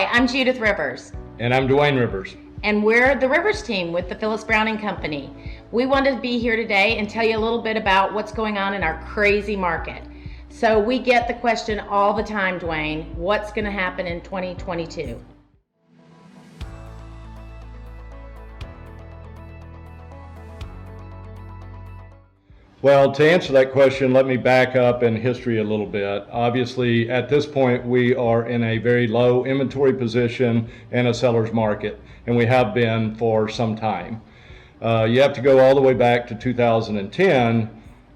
Hi, I'm Judith Rivers. And I'm Dwayne Rivers. And we're the Rivers team with the Phyllis Browning Company. We wanted to be here today and tell you a little bit about what's going on in our crazy market. So we get the question all the time, Dwayne, what's going to happen in 2022? Well, to answer that question, let me back up in history a little bit. Obviously, at this point, we are in a very low inventory position in a seller's market, and we have been for some time. You have to go all the way back to 2010,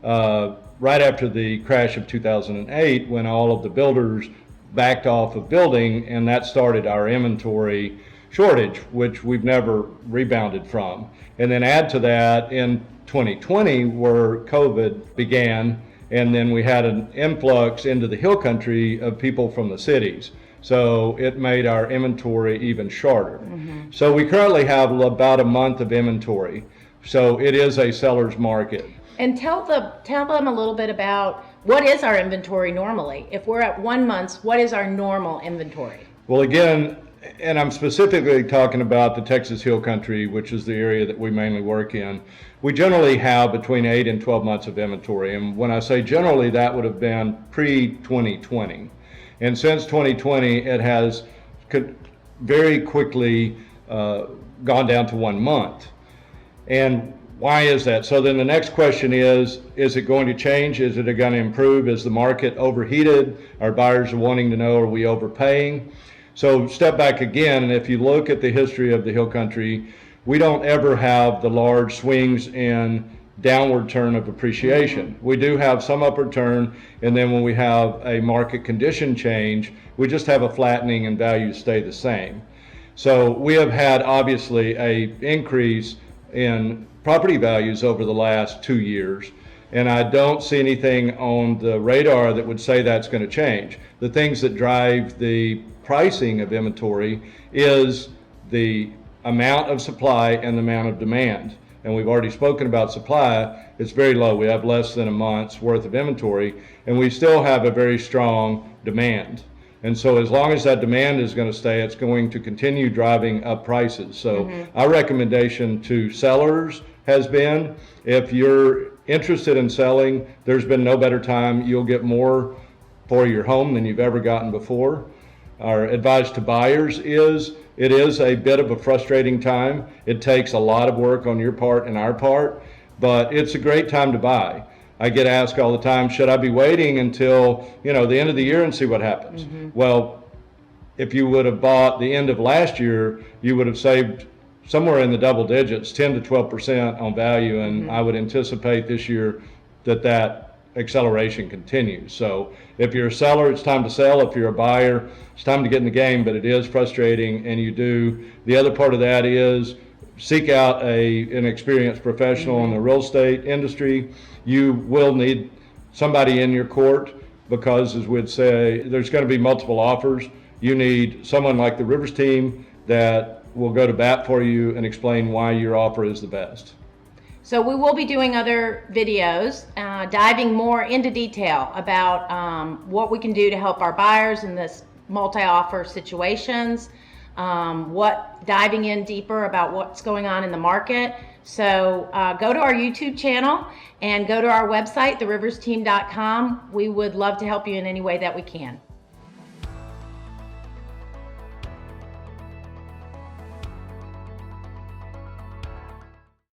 right after the crash of 2008, when all of the builders backed off of building, and that started our inventory shortage, which we've never rebounded from. And then add to that in 2020, where COVID began, and then we had an influx into the hill country of people from the cities. So it made our inventory even shorter. So we currently have about a month of inventory. So it is a seller's market. And tell them a little bit about what is our inventory normally. If we're at 1 month, what is our normal inventory? Well, again, and I'm specifically talking about the Texas Hill Country, which is the area that we mainly work in. We generally have between 8 and 12 months of inventory. And when I say generally, that would have been pre-2020. And since 2020, it has very quickly gone down to 1 month. And why is that? So then the next question is it going to change? Is it going to improve? Is the market overheated? Our buyers are wanting to know, are we overpaying? So step back again, and if you look at the history of the Hill Country, we don't ever have the large swings in downward turn of appreciation. We do have some upward turn, and then when we have a market condition change, we just have a flattening and values stay the same. So we have had obviously a increase in property values over the last 2 years, and I don't see anything on the radar that would say that's going to change. The things that drive the pricing of inventory is the amount of supply and the amount of demand. And we've already spoken about supply. It's very low. We have less than a month's worth of inventory, and we still have a very strong demand. And so as long as that demand is going to stay, it's going to continue driving up prices. So our recommendation to sellers has been, if you're interested in selling, there's been no better time. You'll get more for your home than you've ever gotten before. Our advice to buyers is, it is a bit of a frustrating time. It takes a lot of work on your part and our part, but it's a great time to buy. I get asked all the time, should I be waiting until, the end of the year and see what happens? Well, if you would have bought the end of last year, you would have saved somewhere in the double digits, 10 to 12% on value, and I would anticipate this year that acceleration continues. So if you're a seller, it's time to sell. If you're a buyer, it's time to get in the game, but it is frustrating, and you do. The other part of that is seek out an experienced professional in the real estate industry. You will need somebody in your court because, as we'd say, there's going to be multiple offers. You need someone like the Rivers team that will go to bat for you and explain why your offer is the best. So we will be doing other videos, diving more into detail about what we can do to help our buyers in this multi-offer situations, diving in deeper about what's going on in the market. So go to our YouTube channel and go to our website, theriversteam.com. We would love to help you in any way that we can.